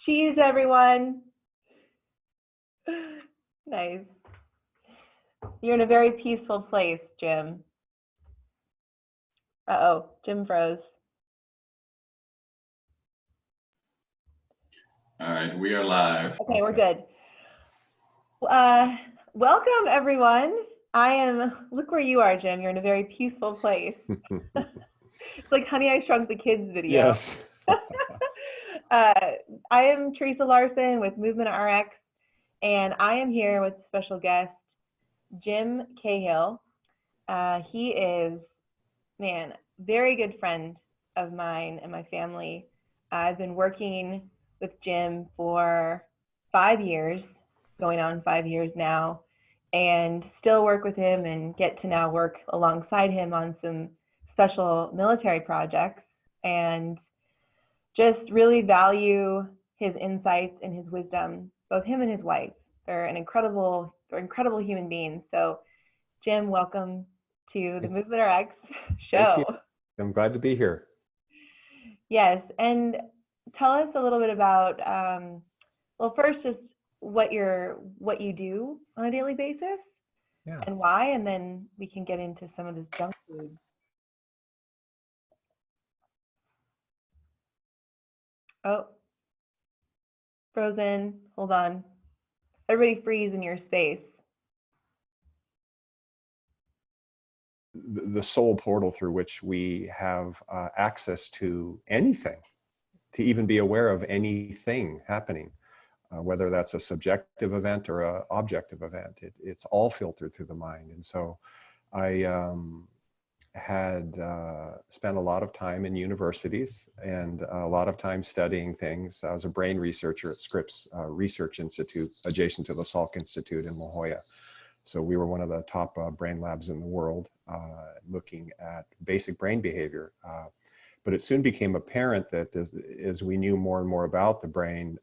Cheese, everyone. Nice. You're in a very peaceful place, Jim. Uh-oh, Jim froze. All right, we are live. Okay, we're good. Welcome, everyone. Look where you are, Jim. You're in a very peaceful place. It's like Honey, I Shrunk the Kids video. Yes. I am Theresa Larson with Movement RX, and I am here with special guest, Jim Cahill. He is, very good friend of mine and my family. I've been working with Jim for 5 years, going on 5 years now, and still work with him and get to now work alongside him on some special military projects, and just really value his insights and his wisdom, both him and his wife. They're incredible human beings. So Jim, welcome to the Movement RX show. Thank you. I'm glad to be here. Yes, and tell us a little bit about, well, first just what you do on a daily basis, Yeah. and why, and then we can get into some of this junk food. Oh, frozen. Hold on. Everybody freeze in your space. The sole portal through which we have access to anything, to even be aware of anything happening, whether that's a subjective event or an objective event. It's all filtered through the mind. And so I had spent a lot of time in universities and a lot of time studying things. I was a brain researcher at Scripps Research Institute, adjacent to the Salk Institute in La Jolla. So we were one of the top brain labs in the world, looking at basic brain behavior. But it soon became apparent that as we knew more and more about the brain,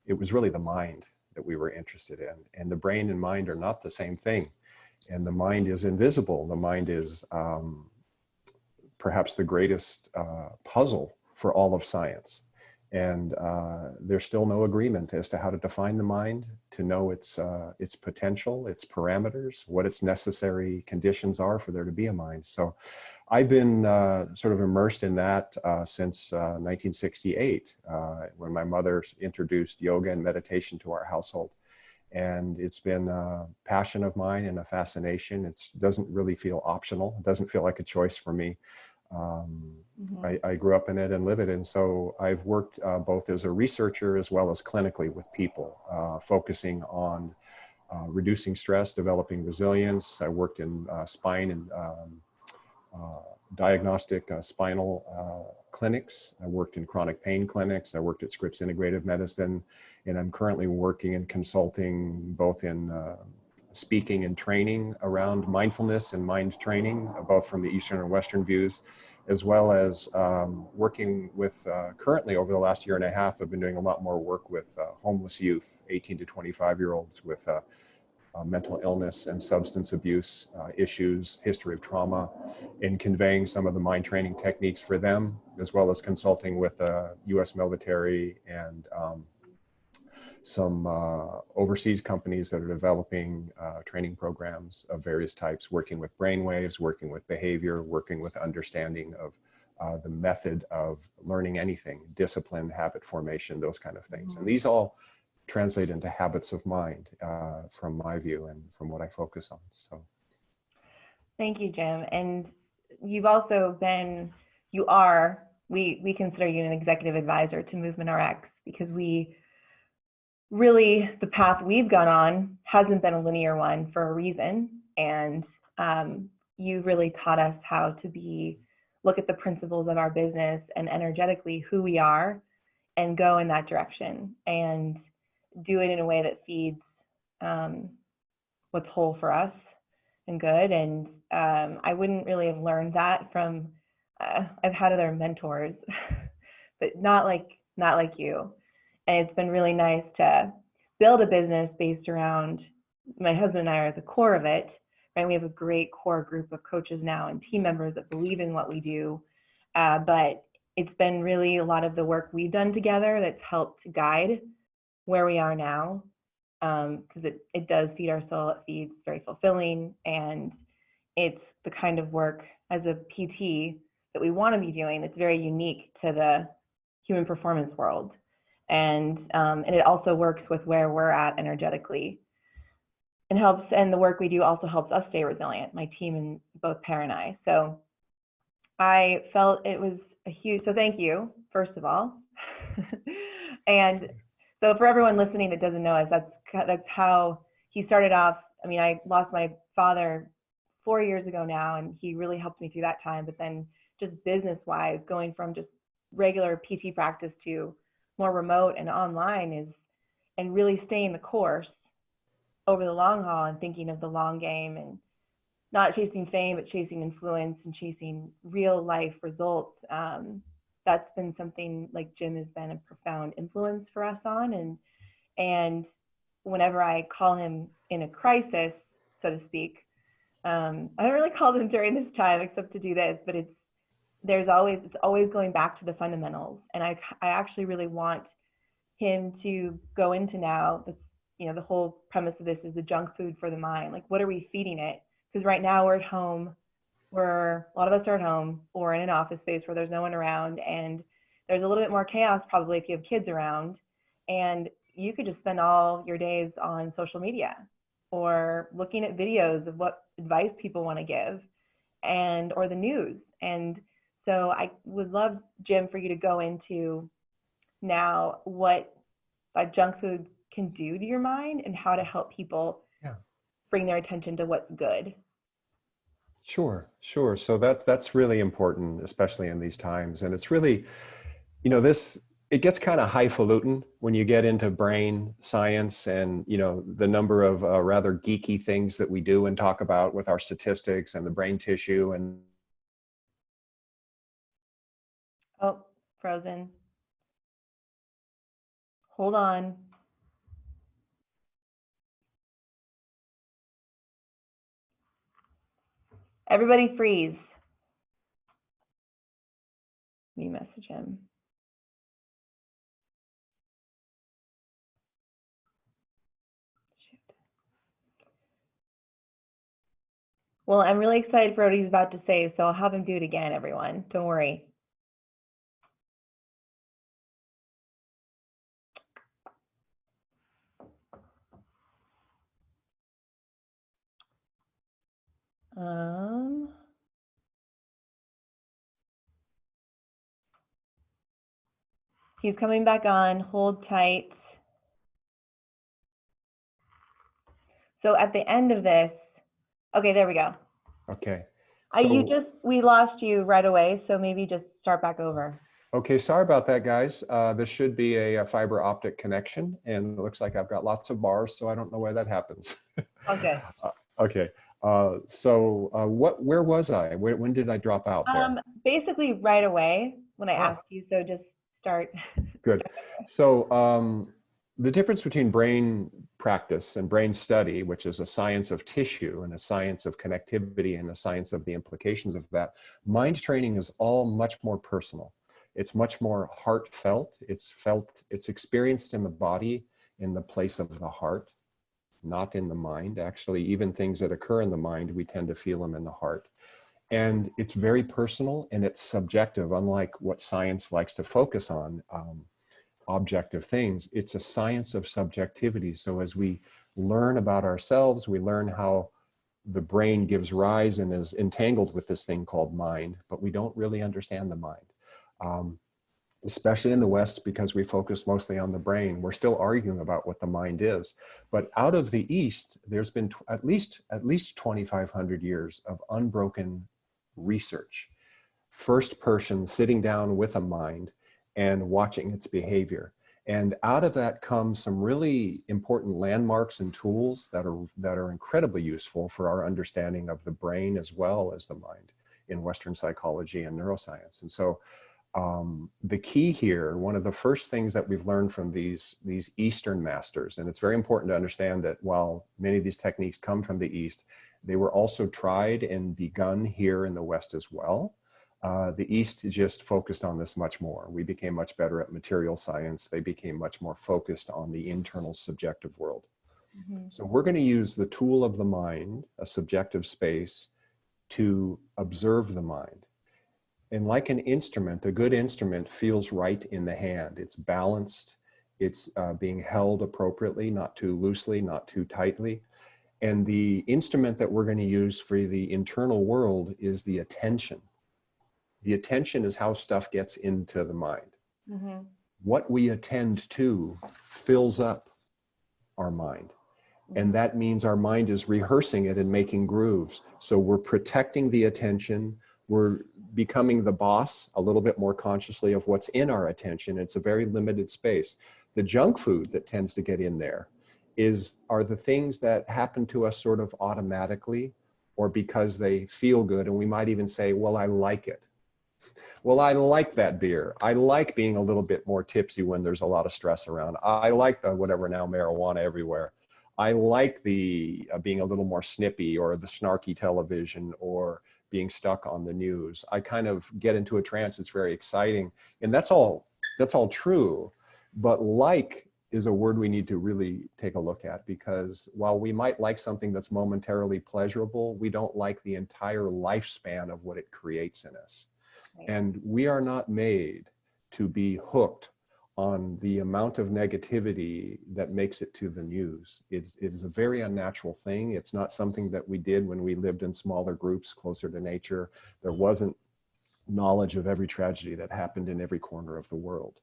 it was really the mind that we were interested in. And the brain and mind are not the same thing. And the mind is invisible. The mind is perhaps the greatest puzzle for all of science. And there's still no agreement as to how to define the mind, to know its potential, its parameters, what its necessary conditions are for there to be a mind. So I've been sort of immersed in that since 1968, when my mother introduced yoga and meditation to our household. And it's been a passion of mine and a fascination. It doesn't really feel optional. It doesn't feel like a choice for me. I grew up in it and live it. And so I've worked both as a researcher as well as clinically with people, focusing on reducing stress, developing resilience. I worked in spine and diagnostic spinal clinics. I worked in chronic pain clinics. I worked at Scripps Integrative Medicine, and I'm currently working and consulting both in speaking and training around mindfulness and mind training, both from the Eastern and Western views, as well as working with, currently over the last year and a half, I've been doing a lot more work with homeless youth, 18 to 25-year-olds with mental illness and substance abuse issues, history of trauma, in conveying some of the mind training techniques for them, as well as consulting with the U.S. military and some overseas companies that are developing training programs of various types, working with brainwaves, working with behavior, working with understanding of the method of learning anything, discipline, habit formation, those kind of things. And these all translate into habits of mind from my view and from what I focus on. So, thank you, Jim. And you've also been, we consider you an executive advisor to Movement RX, because the path we've gone on hasn't been a linear one for a reason. And you really taught us how to look at the principles of our business and energetically who we are, and go in that direction and do it in a way that feeds what's whole for us and good. And I wouldn't really have learned that from, I've had other mentors, but not like you. And it's been really nice to build a business based around, my husband and I are at the core of it, right? We have a great core group of coaches now and team members that believe in what we do. But it's been really a lot of the work we've done together that's helped guide where we are now, because it does feed our soul. It feeds very fulfilling, and it's the kind of work as a PT that we want to be doing that's very unique to the human performance world. And it also works with where we're at energetically. And the work we do also helps us stay resilient, my team and both Per and I. So I felt it was so thank you, first of all. And so for everyone listening that doesn't know us, that's how he started off. I mean, I lost my father 4 years ago now, and he really helped me through that time. But then just business-wise, going from just regular PT practice to more remote and online and really staying the course over the long haul and thinking of the long game and not chasing fame, but chasing influence and chasing real life results. That's been something like Jim has been a profound influence for us on. And whenever I call him in a crisis, so to speak, I don't really call him during this time except to do this, but it's always going back to the fundamentals. And I actually really want him to go into now, the whole premise of this is the junk food for the mind. Like, what are we feeding it? Because right now we're at home, a lot of us are at home or in an office space where there's no one around, and there's a little bit more chaos probably if you have kids around, and you could just spend all your days on social media or looking at videos of what advice people want to give or the news. And so I would love, Jim, for you to go into now what junk food can do to your mind and how to help people bring their attention to what's good. Sure. So that's really important, especially in these times. And it's really, it gets kind of highfalutin when you get into brain science and, the number of rather geeky things that we do and talk about with our statistics and the brain tissue and. Oh, frozen. Hold on. Everybody freeze. Let me message him. Shoot. Well, I'm really excited for what he's about to say, so I'll have him do it again, everyone. Don't worry. He's coming back on. Hold tight. So at the end of this, okay, there we go. Okay. We lost you right away, so maybe just start back over. Okay, sorry about that, guys. This should be a fiber optic connection, and it looks like I've got lots of bars, so I don't know why that happens. Okay. Okay. Where was I? When did I drop out there? Basically right away when I asked you, so just start. Good. So the difference between brain practice and brain study, which is a science of tissue and a science of connectivity and a science of the implications of that, mind training is all much more personal. It's much more heartfelt. It's experienced in the body, in the place of the heart, not in the mind. Actually, even things that occur in the mind, we tend to feel them in the heart. And it's very personal and it's subjective, unlike what science likes to focus on, objective things. It's a science of subjectivity. So as we learn about ourselves, we learn how the brain gives rise and is entangled with this thing called mind, but we don't really understand the mind. Especially in the West, because we focus mostly on the brain. We're still arguing about what the mind is. But out of the East, there's been at least 2,500 years of unbroken research. First person sitting down with a mind and watching its behavior. And out of that comes some really important landmarks and tools that are incredibly useful for our understanding of the brain as well as the mind in Western psychology and neuroscience. And so the key here, one of the first things that we've learned from these Eastern masters, and it's very important to understand that while many of these techniques come from the East, they were also tried and begun here in the West as well. The East just focused on this much more. We became much better at material science. They became much more focused on the internal subjective world. So we're going to use the tool of the mind, a subjective space, to observe the mind. And like an instrument, a good instrument feels right in the hand. It's balanced. It's being held appropriately, not too loosely, not too tightly. And the instrument that we're going to use for the internal world is the attention. The attention is how stuff gets into the mind. What we attend to fills up our mind. And that means our mind is rehearsing it and making grooves. So we're protecting the attention. We're becoming the boss a little bit more consciously of what's in our attention. It's a very limited space. The junk food that tends to get in there are the things that happen to us sort of automatically or because they feel good. And we might even say, well, I like it. Well, I like that beer. I like being a little bit more tipsy when there's a lot of stress around. I like the whatever now marijuana everywhere. I like the being a little more snippy or the snarky television or being stuck on the news. I kind of get into a trance. It's very exciting. And that's all true. But like is a word we need to really take a look at, because while we might like something that's momentarily pleasurable, we don't like the entire lifespan of what it creates in us. Right. And we are not made to be hooked on the amount of negativity that makes it to the news. It's a very unnatural thing. It's not something that we did when we lived in smaller groups closer to nature. There wasn't knowledge of every tragedy that happened in every corner of the world.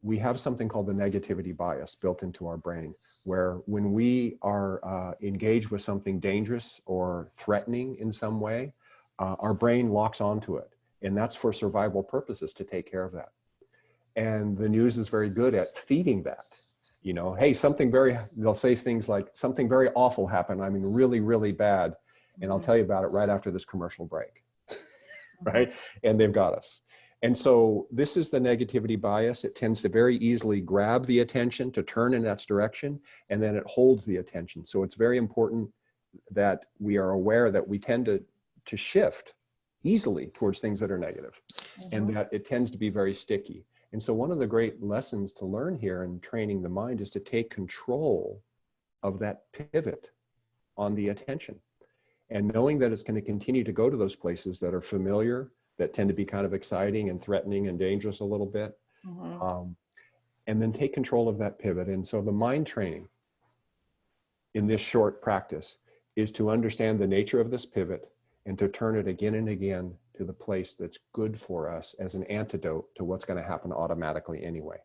We have something called the negativity bias built into our brain, where when we are engaged with something dangerous or threatening in some way, our brain locks onto it. And that's for survival purposes, to take care of that. And the news is very good at feeding that. You know, hey, they'll say things like, something very awful happened. I mean, really, really bad. And I'll tell you about it right after this commercial break, right? And they've got us. And so this is the negativity bias. It tends to very easily grab the attention to turn in that direction, and then it holds the attention. So it's very important that we are aware that we tend to shift easily towards things that are negative, and that it tends to be very sticky. And so one of the great lessons to learn here in training the mind is to take control of that pivot on the attention, and knowing that it's going to continue to go to those places that are familiar, that tend to be kind of exciting and threatening and dangerous a little bit, and then take control of that pivot. And so the mind training in this short practice is to understand the nature of this pivot and to turn it again and again to the place that's good for us as an antidote to what's going to happen automatically anyway.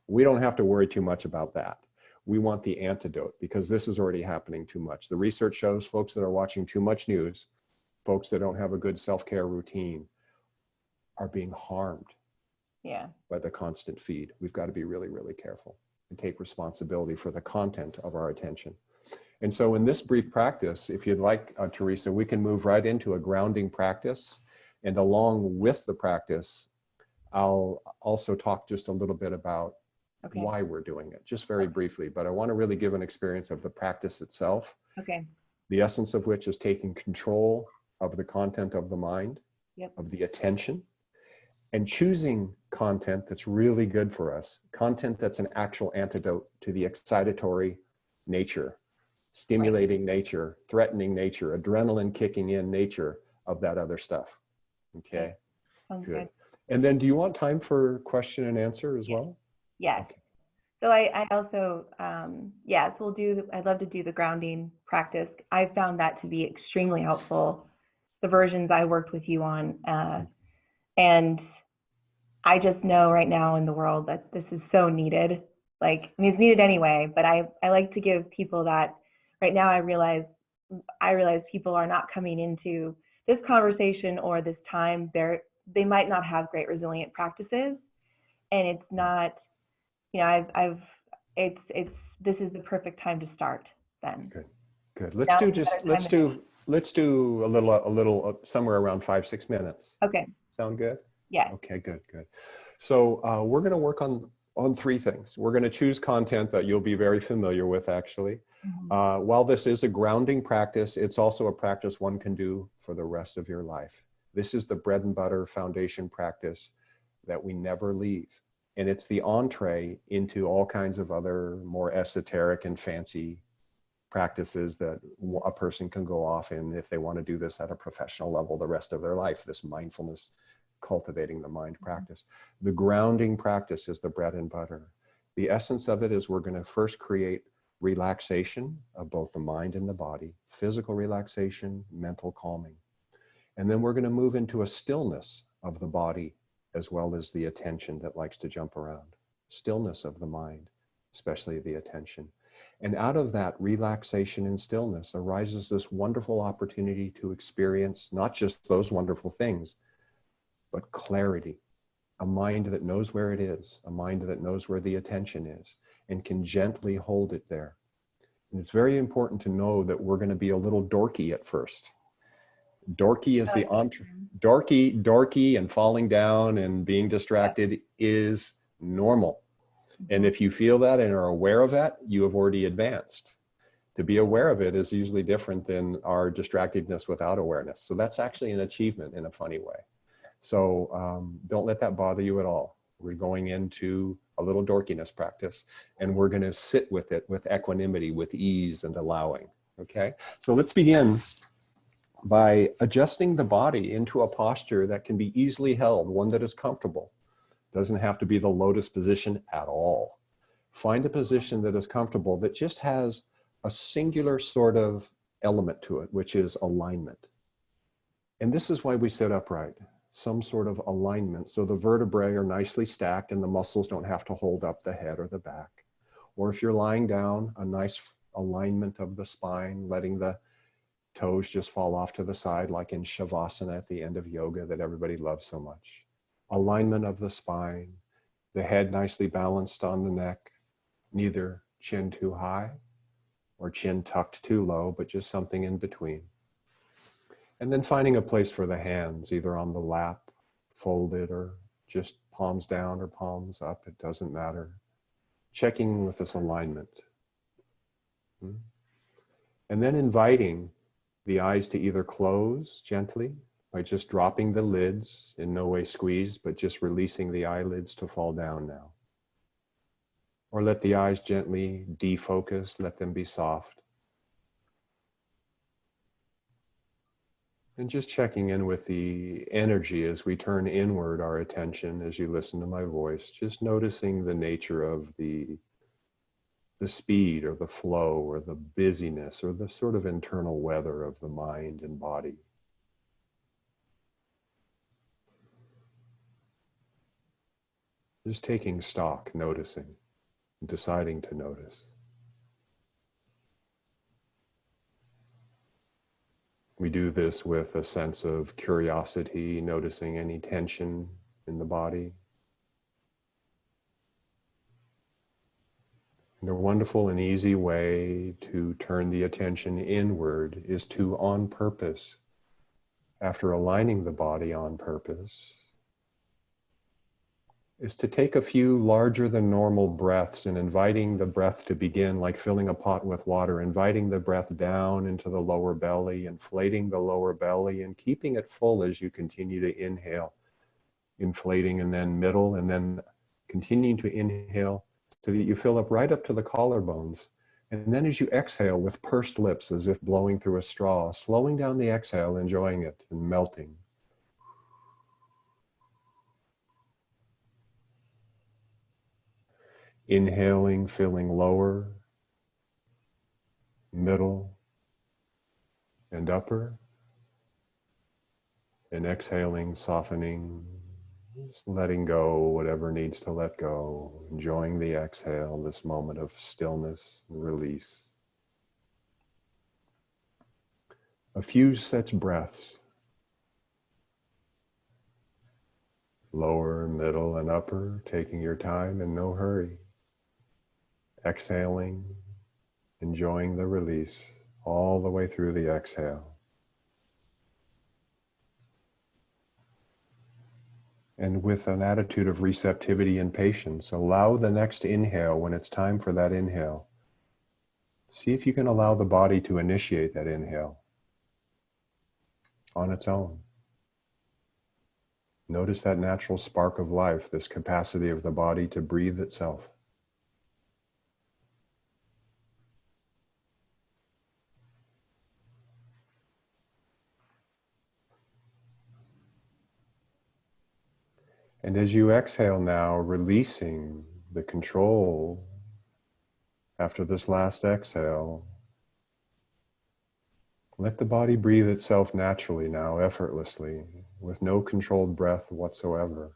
We don't have to worry too much about that. We want the antidote, because this is already happening too much. The research shows folks that are watching too much news, folks that don't have a good self-care routine, are being harmed by the constant feed. We've got to be really, really careful and take responsibility for the content of our attention. And so in this brief practice, if you'd like, Theresa, we can move right into a grounding practice. And along with the practice, I'll also talk just a little bit about why we're doing it, just very briefly. But I want to really give an experience of the practice itself, the essence of which is taking control of the content of the mind, of the attention, and choosing content that's really good for us, content that's an actual antidote to the excitatory nature, stimulating nature, threatening nature, adrenaline kicking in nature of that other stuff. Okay, good. And then do you want time for question and answer as well? Yes. Okay. So I also, so I'd love to do the grounding practice. I found that to be extremely helpful, the versions I worked with you on. And I just know right now in the world that this is so needed. Like, I mean, it's needed anyway, but I like to give people that. Right now I realize people are not coming into this conversation or this time. They might not have great resilient practices, and it's not, you know, this is the perfect time to start then. Good. Let's do a little somewhere around 5-6 minutes. Okay. Sound good? Yeah. Okay, good. So we're going to work on three things. We're going to choose content that you'll be very familiar with, actually. While this is a grounding practice, it's also a practice one can do for the rest of your life. This is the bread and butter foundation practice that we never leave. And it's the entree into all kinds of other more esoteric and fancy practices that a person can go off in if they want to do this at a professional level the rest of their life, this mindfulness, cultivating the mind practice. The grounding practice is the bread and butter. The essence of it is we're going to first create relaxation of both the mind and the body, physical relaxation, mental calming. And then we're going to move into a stillness of the body as well as the attention that likes to jump around. Stillness of the mind, especially the attention. And out of that relaxation and stillness arises this wonderful opportunity to experience not just those wonderful things, but clarity, a mind that knows where it is, a mind that knows where the attention is and can gently hold it there. And it's very important to know that we're going to be a little dorky at first. Dorky is the entree. Dorky and falling down and being distracted is normal. And if you feel that and are aware of that, you have already advanced. To be aware of it is usually different than our distractedness without awareness. So that's actually an achievement in a funny way. So don't let that bother you at all. We're going into a little dorkiness practice, and we're going to sit with it with equanimity, with ease and allowing. Okay, so let's begin by adjusting the body into a posture that can be easily held, one that is comfortable. Doesn't have to be the lotus position at all. Find a position that is comfortable, that just has a singular sort of element to it, which is alignment. And this is why we sit upright, some sort of alignment. So the vertebrae are nicely stacked and the muscles don't have to hold up the head or the back. Or if you're lying down, a nice alignment of the spine, letting the toes just fall off to the side, like in Shavasana at the end of yoga that everybody loves so much. Alignment of the spine, the head nicely balanced on the neck, neither chin too high or chin tucked too low, but just something in between. And then finding a place for the hands, either on the lap, folded, or just palms down or palms up, it doesn't matter. Checking with this alignment. And then inviting the eyes to either close gently by just dropping the lids, in no way squeezed, but just releasing the eyelids to fall down now. Or let the eyes gently defocus, let them be soft. And just checking in with the energy as we turn inward our attention as you listen to my voice, just noticing the nature of the speed or the flow or the busyness or the sort of internal weather of the mind and body. Just taking stock, noticing, deciding to notice. We do this with a sense of curiosity, noticing any tension in the body. And a wonderful and easy way to turn the attention inward is to, on purpose, after aligning the body on purpose, is to take a few larger than normal breaths and inviting the breath to begin like filling a pot with water, inviting the breath down into the lower belly, inflating the lower belly and keeping it full as you continue to inhale, inflating and then middle and then continuing to inhale so that you fill up right up to the collarbones. And then as you exhale with pursed lips as if blowing through a straw, slowing down the exhale, enjoying it and melting. Inhaling, filling lower, middle, and upper. And exhaling, softening, just letting go whatever needs to let go. Enjoying the exhale, this moment of stillness and release. A few such breaths. Lower, middle, and upper, taking your time in no hurry. Exhaling, enjoying the release all the way through the exhale. And with an attitude of receptivity and patience, allow the next inhale when it's time for that inhale. See if you can allow the body to initiate that inhale on its own. Notice that natural spark of life, this capacity of the body to breathe itself. And as you exhale now, releasing the control after this last exhale, let the body breathe itself naturally now, effortlessly, with no controlled breath whatsoever.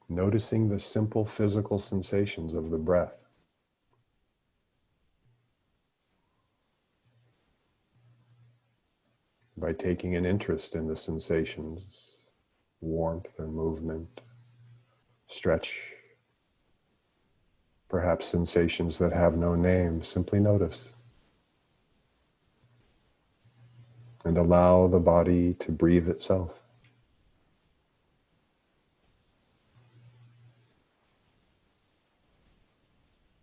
Noticing the simple physical sensations of the breath. By taking an interest in the sensations, warmth or movement, stretch, perhaps sensations that have no name, simply notice. And allow the body to breathe itself.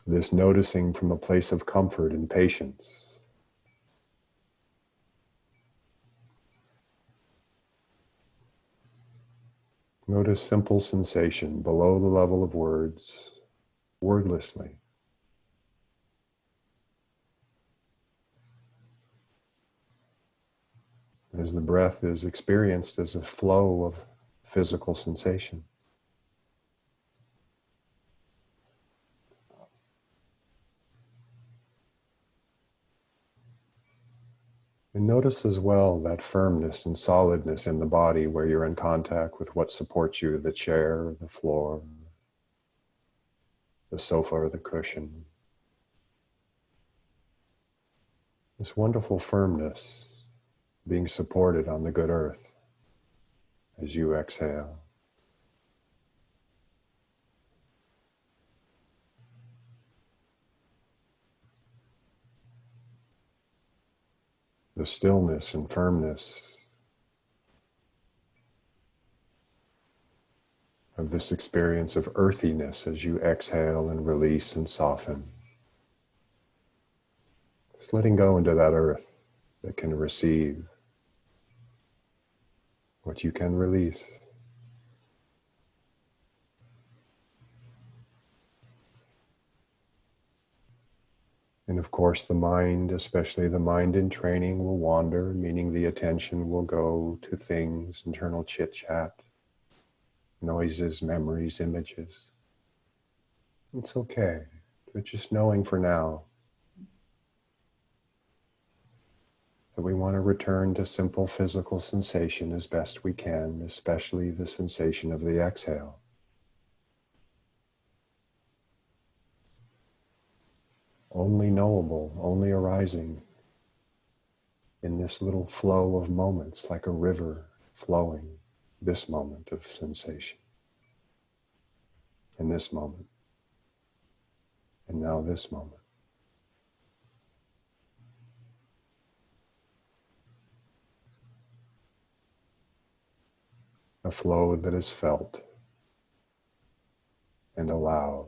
This noticing from a place of comfort and patience. Notice simple sensation below the level of words, wordlessly. As the breath is experienced as a flow of physical sensation. And notice as well that firmness and solidness in the body where you're in contact with what supports you, the chair, the floor, the sofa or the cushion. This wonderful firmness being supported on the good earth as you exhale. The stillness and firmness of this experience of earthiness as you exhale and release and soften. Just letting go into that earth that can receive what you can release. And of course, the mind, especially the mind in training, will wander, meaning the attention will go to things, internal chit-chat, noises, memories, images. It's okay, but just knowing for now that we want to return to simple physical sensation as best we can, especially the sensation of the exhale. Only knowable, only arising in this little flow of moments, like a river flowing, this moment of sensation, and this moment, and now this moment. A flow that is felt and allowed.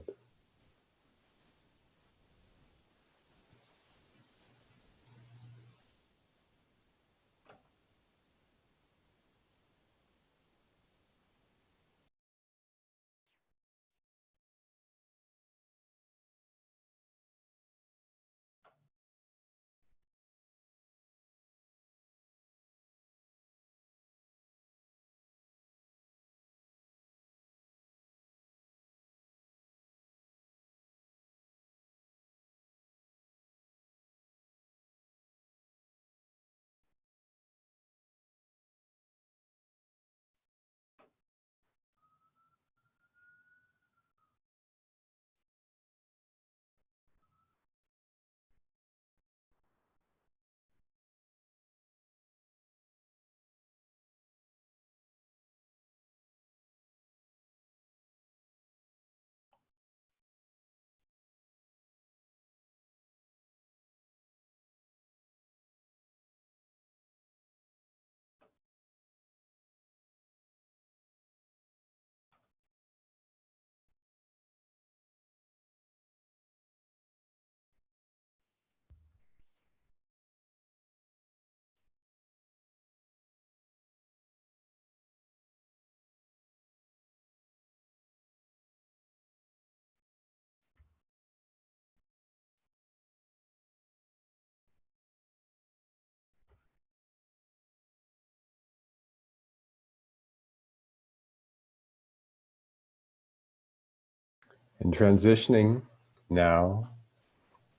And transitioning now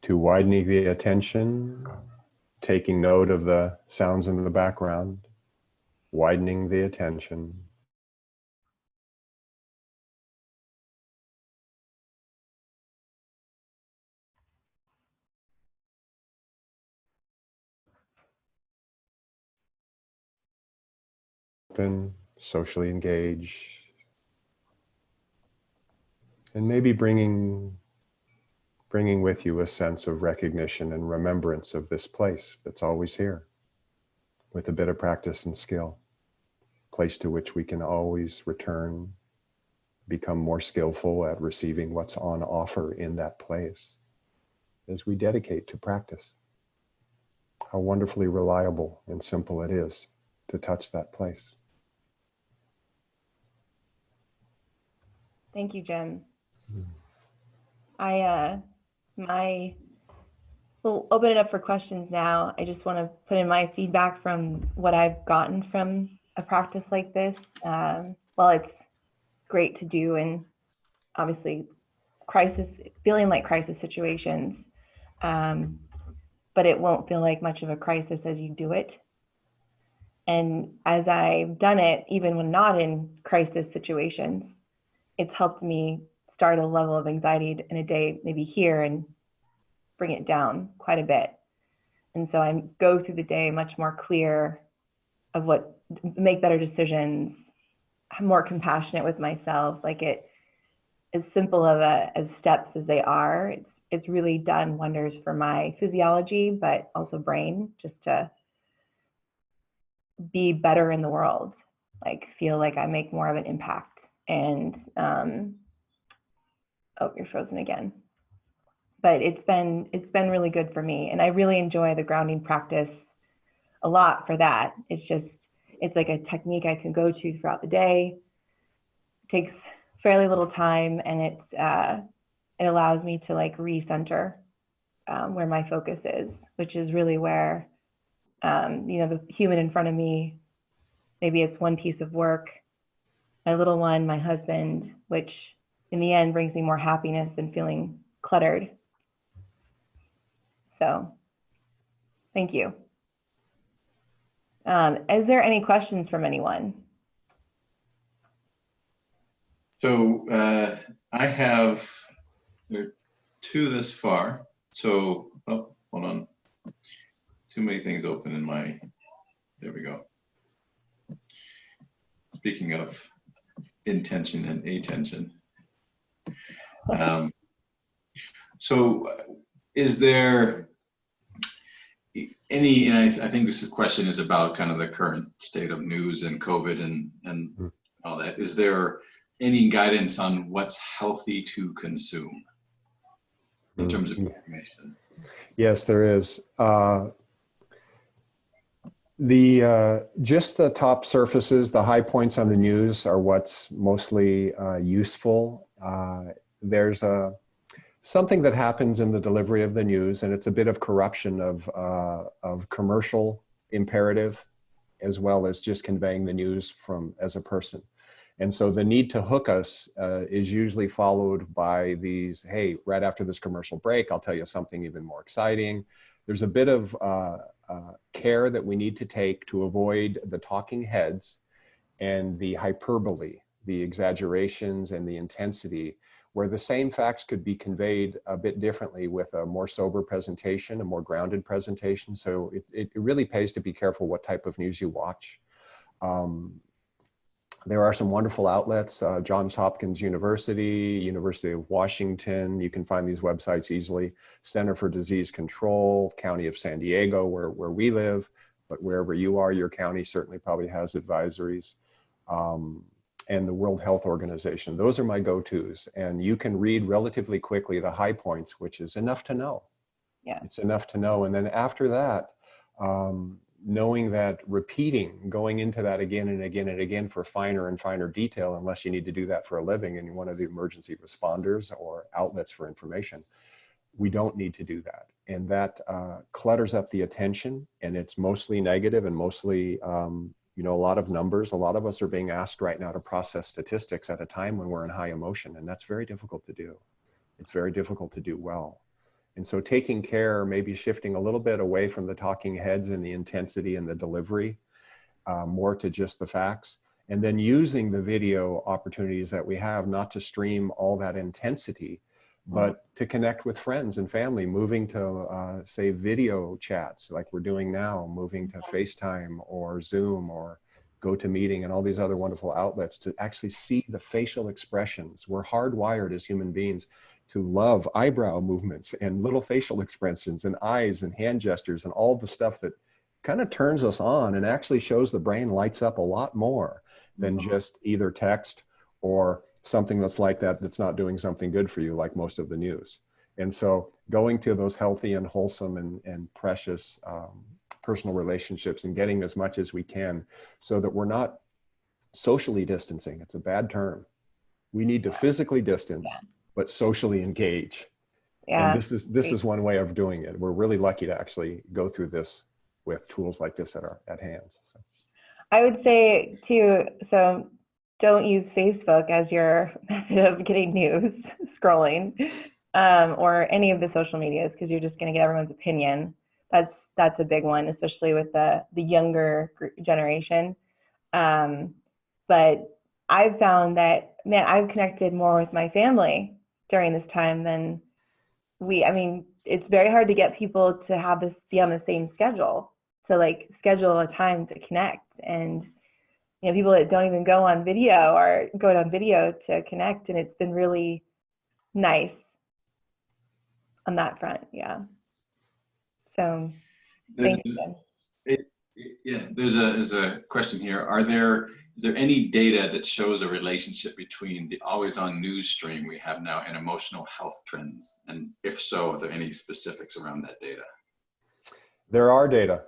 to widening the attention, taking note of the sounds in the background, widening the attention. Open, socially engaged, and maybe bringing with you a sense of recognition and remembrance of this place that's always here, with a bit of practice and skill, place to which we can always return, become more skillful at receiving what's on offer in that place as we dedicate to practice. How wonderfully reliable and simple it is to touch that place. Thank you, Jim. We'll open it up for questions now. I just want to put in my feedback from what I've gotten from a practice like this. While it's great to do, and obviously feeling like crisis situations, but it won't feel like much of a crisis as you do it. And as I've done it, even when not in crisis situations, it's helped me start a level of anxiety in a day, maybe here, and bring it down quite a bit. And so I go through the day much more clear of what, make better decisions, I'm more compassionate with myself. Like, it, as simple of as steps as they are, it's really done wonders for my physiology, but also brain, just to be better in the world, like feel like I make more of an impact. And oh, you're frozen again. But it's been really good for me, and I really enjoy the grounding practice a lot for that. It's like a technique I can go to throughout the day. It takes fairly little time, and it allows me to like recenter where my focus is, which is really where the human in front of me, maybe it's one piece of work, my little one, my husband, which in the end brings me more happiness than feeling cluttered. So thank you. Is there any questions from anyone? So I have, there are two this far. So, oh, hold on. Too many things open in my, there we go. Speaking of intention and attention. So is there any, and I think this question is about kind of the current state of news and COVID and all that. Is there any guidance on what's healthy to consume in terms of information? Yes, there is. Just the top surfaces, the high points on the news are what's mostly useful. There's something that happens in the delivery of the news, and it's a bit of corruption of commercial imperative, as well as just conveying the news as a person. And so the need to hook us is usually followed by these, hey, right after this commercial break, I'll tell you something even more exciting. There's a bit of care that we need to take to avoid the talking heads and the hyperbole, the exaggerations and the intensity, where the same facts could be conveyed a bit differently with a more sober presentation, a more grounded presentation. So it really pays to be careful what type of news you watch. There are some wonderful outlets, Johns Hopkins University, University of Washington. You can find these websites easily. Center for Disease Control, County of San Diego, where we live, but wherever you are, your county certainly probably has advisories. And the World Health Organization. Those are my go-tos. And you can read relatively quickly the high points, which is enough to know. Yeah. It's enough to know. And then after that, knowing that going into that again and again and again for finer and finer detail, unless you need to do that for a living and you're one of the emergency responders or outlets for information, we don't need to do that. And that clutters up the attention, and it's mostly negative and mostly You know, a lot of numbers, a lot of us are being asked right now to process statistics at a time when we're in high emotion, and that's very difficult to do. It's very difficult to do well. And so taking care, maybe shifting a little bit away from the talking heads and the intensity and the delivery, more to just the facts, and then using the video opportunities that we have, not to stream all that intensity, but to connect with friends and family, moving to say video chats like we're doing now, moving to FaceTime or Zoom or GoToMeeting and all these other wonderful outlets to actually see the facial expressions. We're hardwired as human beings to love eyebrow movements and little facial expressions and eyes and hand gestures and all the stuff that kind of turns us on and actually shows the brain lights up a lot more than just either text or something that's like that, that's not doing something good for you, like most of the news. And so going to those healthy and wholesome and precious personal relationships and getting as much as we can so that we're not socially distancing. It's a bad term. We need to physically distance, but socially engage. And this is one way of doing it. We're really lucky to actually go through this with tools like this at hand. So. I would say too, so don't use Facebook as your method of getting news, scrolling, or any of the social medias, because you're just going to get everyone's opinion. That's a big one, especially with the younger generation. But I've found that, man, I've connected more with my family during this time than it's very hard to get people to be on the same schedule, to like schedule a time to connect. And you know, people that don't even go on video are going on video to connect, and it's been really nice on that front. Yeah. So thank you. There's a question here. Is there any data that shows a relationship between the always-on news stream we have now and emotional health trends? And if so, are there any specifics around that data? There are data.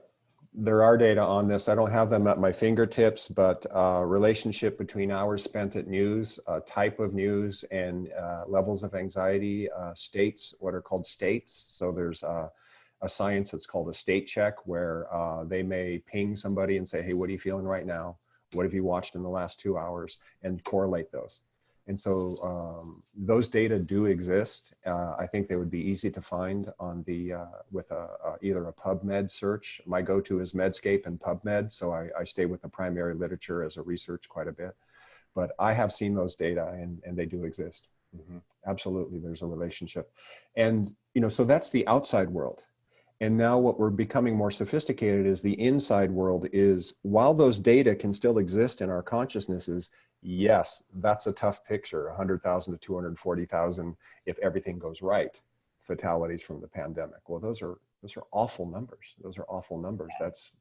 There are data on this. I don't have them at my fingertips, but relationship between hours spent at news, type of news, and levels of anxiety, states, what are called states. So there's a science that's called a state check, where they may ping somebody and say, hey, what are you feeling right now? What have you watched in the last 2 hours? And correlate those. And so those data do exist. I think they would be easy to find on the with either a PubMed search. My go-to is Medscape and PubMed, so I stay with the primary literature as a research quite a bit. But I have seen those data, and they do exist. Absolutely, there's a relationship. And you know, so that's the outside world. And now what we're becoming more sophisticated is the inside world is, while those data can still exist in our consciousnesses, yes, that's a tough picture, 100,000 to 240,000 if everything goes right, fatalities from the pandemic. Well, those are awful numbers. Those are awful numbers. That's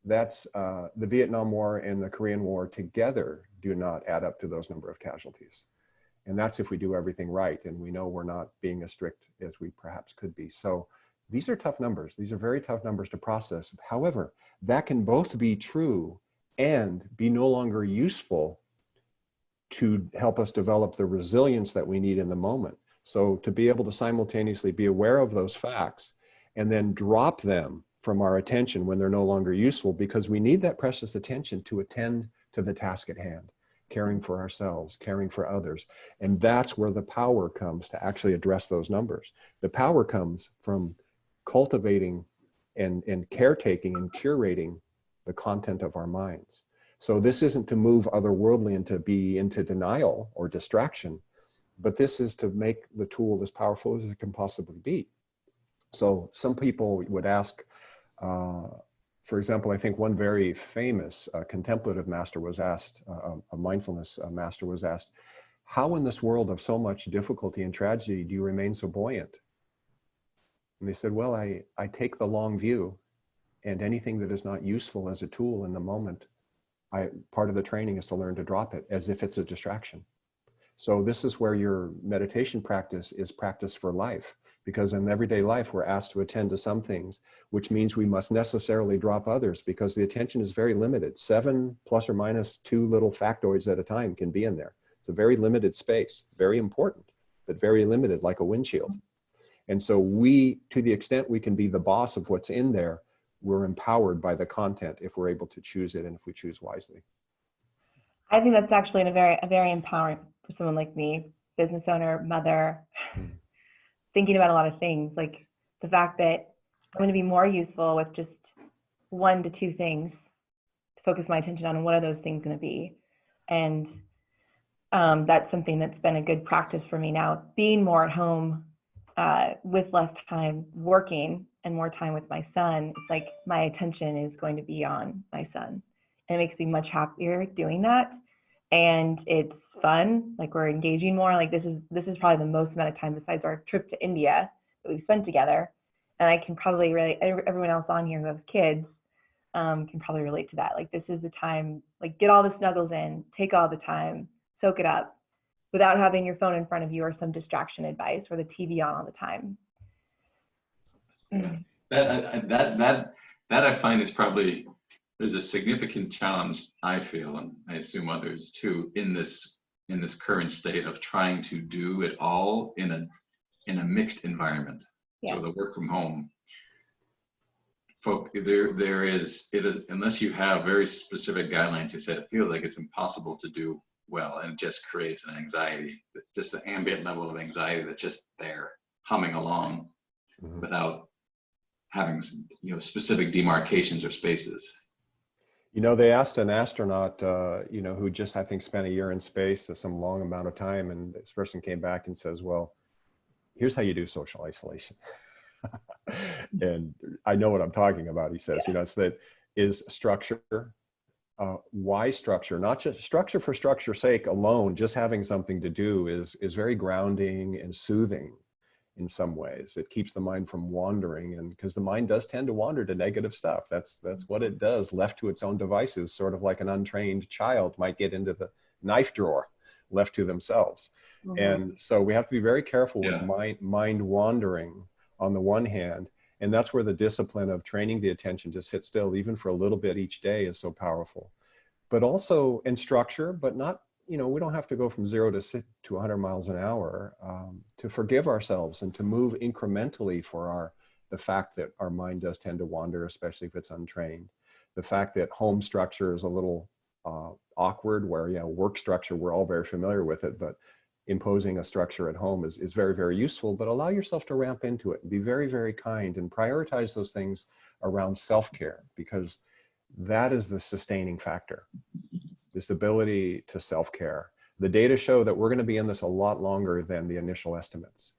the Vietnam War and the Korean War together do not add up to those number of casualties. And that's if we do everything right, and we know we're not being as strict as we perhaps could be. So these are tough numbers. These are very tough numbers to process. However, that can both be true and be no longer useful to help us develop the resilience that we need in the moment. So to be able to simultaneously be aware of those facts and then drop them from our attention when they're no longer useful, because we need that precious attention to attend to the task at hand, caring for ourselves, caring for others. And that's where the power comes to actually address those numbers. The power comes from cultivating and caretaking and curating the content of our minds. So this isn't to move otherworldly and to be into denial or distraction, but this is to make the tool as powerful as it can possibly be. So some people would ask, for example, I think one very famous contemplative master was asked, a mindfulness master was asked, how in this world of so much difficulty and tragedy do you remain so buoyant? And they said, well, I take the long view, and anything that is not useful as a tool in the moment, part of the training is to learn to drop it as if it's a distraction. So this is where your meditation practice is practice for life, because in everyday life, we're asked to attend to some things, which means we must necessarily drop others because the attention is very limited. 7 plus or minus 2 little factoids at a time can be in there. It's a very limited space, very important, but very limited, like a windshield. And so we, to the extent we can be the boss of what's in there, we're empowered by the content if we're able to choose it and if we choose wisely. I think that's actually a very empowering for someone like me, business owner, mother, thinking about a lot of things, like the fact that I'm going to be more useful with just 1 to 2 things to focus my attention on. And what are those things going to be? And that's something that's been a good practice for me now, being more at home with less time working and more time with my son. It's like my attention is going to be on my son, and it makes me much happier doing that. And it's fun, like we're engaging more. Like this is probably the most amount of time besides our trip to India that we've spent together. And I can probably relate, everyone else on here who has kids can probably relate to that. Like this is the time, like get all the snuggles in, take all the time, soak it up without having your phone in front of you or some distraction advice or the TV on all the time. That I find is probably, there's a significant challenge, I feel, and I assume others too, in this current state of trying to do it all in a mixed environment. Yeah. So the work from home, there is unless you have very specific guidelines, you said, it feels like it's impossible to do well, and it just creates an anxiety, just an ambient level of anxiety that's just there humming along without having specific demarcations or spaces. They asked an astronaut, who just, I think, spent a year in space, some long amount of time, and this person came back and says, well, here's how you do social isolation. And I know what I'm talking about, he says. It's that is structure, why structure, not just structure for structure's sake alone, just having something to do is very grounding and soothing in some ways. It keeps the mind from wandering, and because the mind does tend to wander to negative stuff. That's what it does, left to its own devices, sort of like an untrained child might get into the knife drawer left to themselves. And so we have to be very careful with mind wandering on the one hand, and that's where the discipline of training the attention to sit still, even for a little bit each day, is so powerful. But also in structure, but not, we don't have to go from 0 to 100 miles an hour, to forgive ourselves and to move incrementally for the fact that our mind does tend to wander, especially if it's untrained. The fact that home structure is a little awkward, where, work structure, we're all very familiar with it, but imposing a structure at home is very, very useful. But allow yourself to ramp into it and be very, very kind and prioritize those things around self-care, because that is the sustaining factor, this ability to self-care. The data show that we're going to be in this a lot longer than the initial estimates.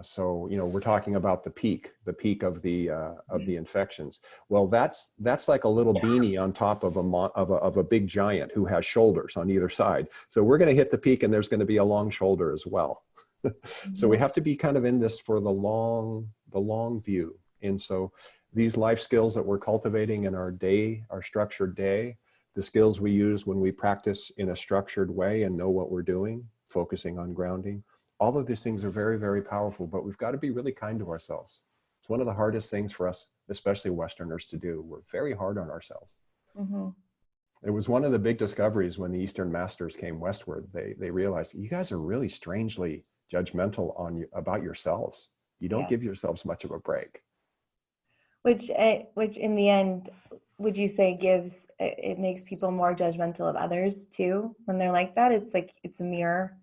So, we're talking about the peak of the infections. Well, that's like a little beanie on top of a big giant who has shoulders on either side. So we're going to hit the peak, and there's going to be a long shoulder as well. So we have to be kind of in this for the long view. And so these life skills that we're cultivating in our structured day, the skills we use when we practice in a structured way and know what we're doing, focusing on grounding, all of these things are very, very powerful, but we've got to be really kind to ourselves. It's one of the hardest things for us, especially Westerners, to do. We're very hard on ourselves. It was one of the big discoveries when the Eastern Masters came westward. They realized, you guys are really strangely judgmental about yourselves. You don't give yourselves much of a break. Which in the end, would you say it makes people more judgmental of others too when they're like that? It's like it's a mirror.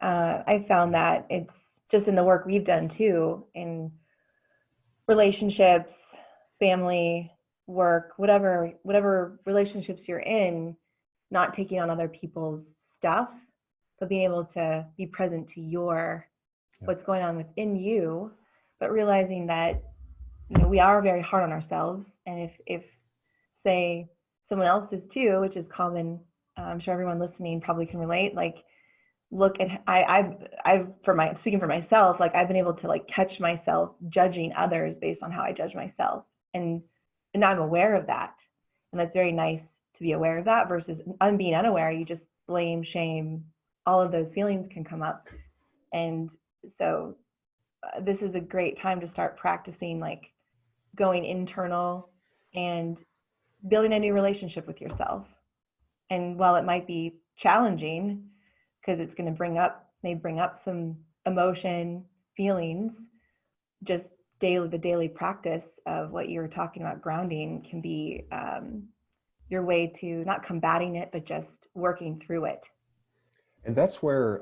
I found that it's just in the work we've done too, in relationships, family, work, whatever relationships you're in, not taking on other people's stuff, but being able to be present to what's going on within you, but realizing that we are very hard on ourselves, and if say someone else is too, which is common, I'm sure everyone listening probably can relate. Like, look at speaking for myself, like I've been able to catch myself judging others based on how I judge myself, and I'm aware of that, and that's very nice to be aware of that versus being unaware. You just blame, shame, all of those feelings can come up, and so this is a great time to start practicing going internal and building a new relationship with yourself. And while it might be challenging, because it's going to bring up some emotion, feelings, just the daily practice of what you're talking about, grounding, can be your way to not combating it, but just working through it. And that's where,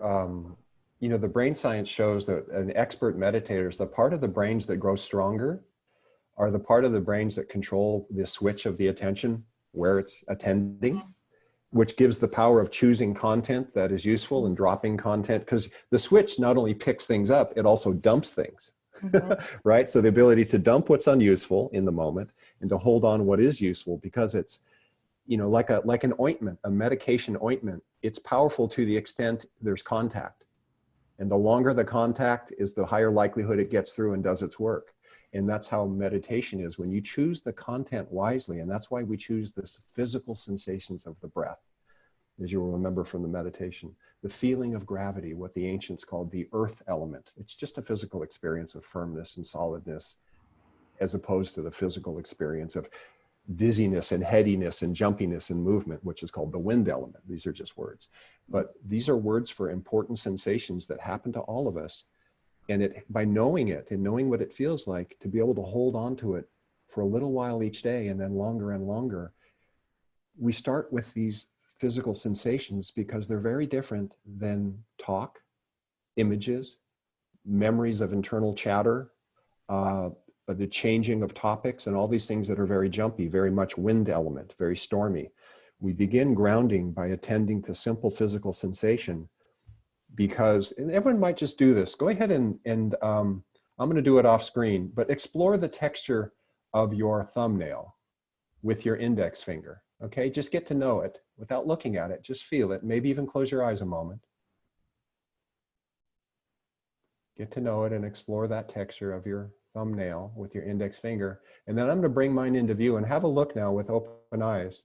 you know, the brain science shows that an expert meditators, the part of the brains that grow stronger are the part of the brains that control the switch of the attention where it's attending, which gives the power of choosing content that is useful and dropping content, because the switch not only picks things up, it also dumps things, right? So the ability to dump what's unuseful in the moment and to hold on what is useful, because it's, you know, like an ointment, a medication ointment, it's powerful to the extent there's contact. And the longer the contact is, the higher likelihood it gets through and does its work. And that's how meditation is, when you choose the content wisely. And that's why we choose this physical sensations of the breath, as you will remember from the meditation. The feeling of gravity, what the ancients called the earth element. It's just a physical experience of firmness and solidness, as opposed to the physical experience of dizziness and headiness and jumpiness and movement, which is called the wind element. These are just words. But these are words for important sensations that happen to all of us. And by knowing it and knowing what it feels like, to be able to hold on to it for a little while each day, and then longer and longer, we start with these physical sensations because they're very different than talk, images, memories of internal chatter, the changing of topics, and all these things that are very jumpy, very much wind element, very stormy. We begin grounding by attending to simple physical sensation, because, and everyone might just do this. Go ahead and I'm going to do it off screen, but explore the texture of your thumbnail with your index finger. Okay, just get to know it without looking at it. Just feel it. Maybe even close your eyes a moment. Get to know it and explore that texture of your thumbnail with your index finger. And then I'm going to bring mine into view and have a look now with open eyes.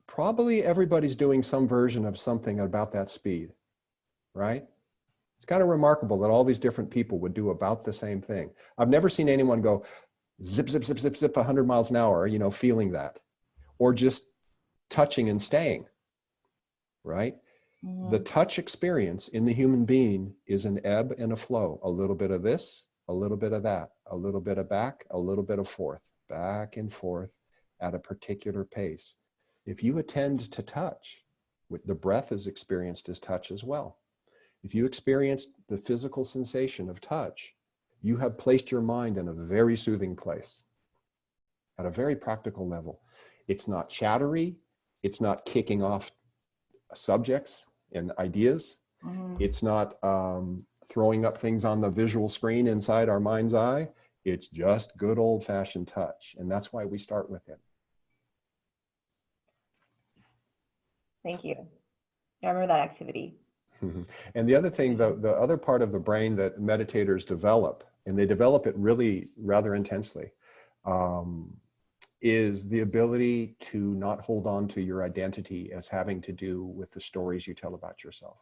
Probably everybody's doing some version of something about that speed, right? It's kind of remarkable that all these different people would do about the same thing. I've never seen anyone go zip, zip, zip, zip, zip 100 miles an hour, you know, feeling that, or just touching and staying, right? The touch experience in the human being is an ebb and a flow, a little bit of this, a little bit of that, a little bit of back, a little bit of forth, back and forth at a particular pace. If you attend to touch, the breath is experienced as touch as well. If you experience the physical sensation of touch, you have placed your mind in a very soothing place at a very practical level. It's not chattery. It's not kicking off subjects and ideas. It's not throwing up things on the visual screen inside our mind's eye. It's just good old-fashioned touch. And that's why we start with it. Thank you. I remember that activity. And the other thing, the other part of the brain that meditators develop, and they develop it really rather intensely, is the ability to not hold on to your identity as having to do with the stories you tell about yourself.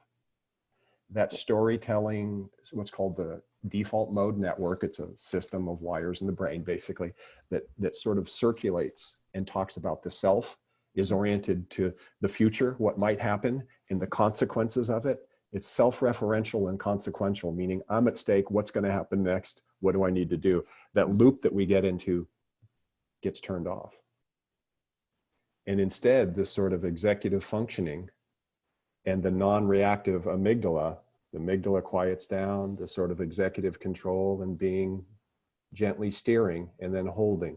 That storytelling, what's called the default mode network, it's a system of wires in the brain, basically, that sort of circulates and talks about the self, is oriented to the future, what might happen, and the consequences of it. It's self-referential and consequential, meaning I'm at stake, what's going to happen next, what do I need to do? That loop that we get into gets turned off. And instead, this sort of executive functioning and the non-reactive amygdala, the amygdala quiets down, the sort of executive control and being gently steering and then holding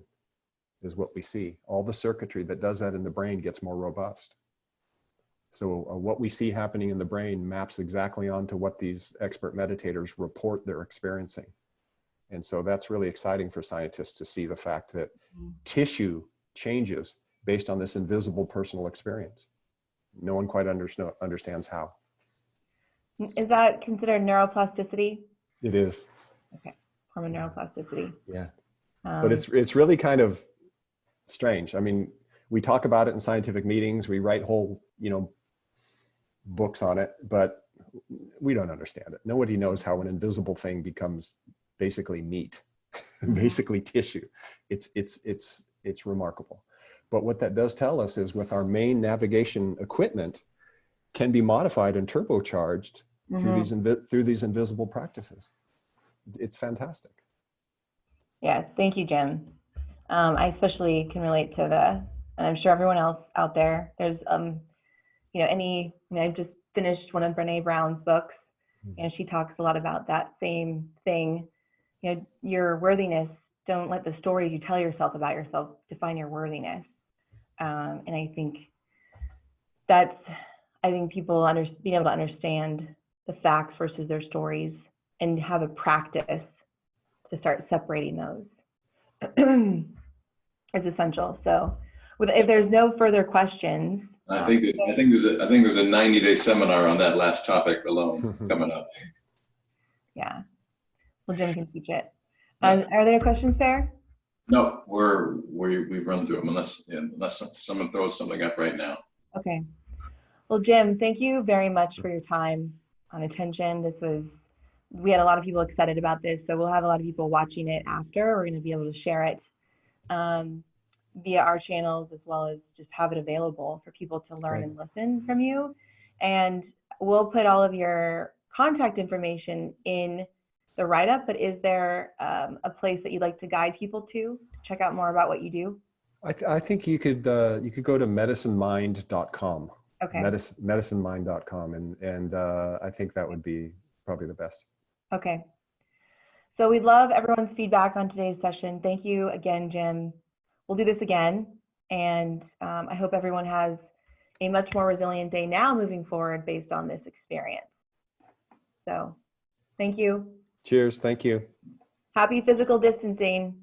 is what we see. All the circuitry that does that in the brain gets more robust. So what we see happening in the brain maps exactly onto what these expert meditators report they're experiencing. And so that's really exciting for scientists to see the fact that tissue changes based on this invisible personal experience. No one quite understands how. Is that considered neuroplasticity? It is. Okay, form of neuroplasticity. Yeah, but it's really kind of strange. I mean, we talk about it in scientific meetings. We write whole, books on it, but we don't understand it. Nobody knows how an invisible thing becomes basically meat, basically tissue. It's remarkable. But what that does tell us is with our main navigation equipment can be modified and turbocharged through these invisible practices. it's fantastic. Yes, thank you, Jim. I especially can relate to and I'm sure everyone else out there, there's, I've just finished one of Brene Brown's books, and she talks a lot about that same thing. Your worthiness, don't let the stories you tell yourself about yourself define your worthiness. And I think people being able to understand the facts versus their stories and have a practice to start separating those is essential. So if there's no further questions. I think there's a 90-day seminar on that last topic alone coming up. Yeah. Well, Jim can teach it. Are there questions there? No, we've run through them unless someone throws something up right now. Okay. Well, Jim, thank you very much for your time on attention. We had a lot of people excited about this, so we'll have a lot of people watching it after. We're going to be able to share it via our channels, as well as just have it available for people to learn and listen from you. And we'll put all of your contact information in the write-up, but is there a place that you'd like to guide people to check out more about what you do? I think you could go to medicinemind.com. Okay. Medicinemind.com, and I think that would be probably the best. Okay. So we'd love everyone's feedback on today's session. Thank you again, Jim. We'll do this again, and I hope everyone has a much more resilient day now moving forward based on this experience. So thank you. Cheers. Thank you. Happy physical distancing.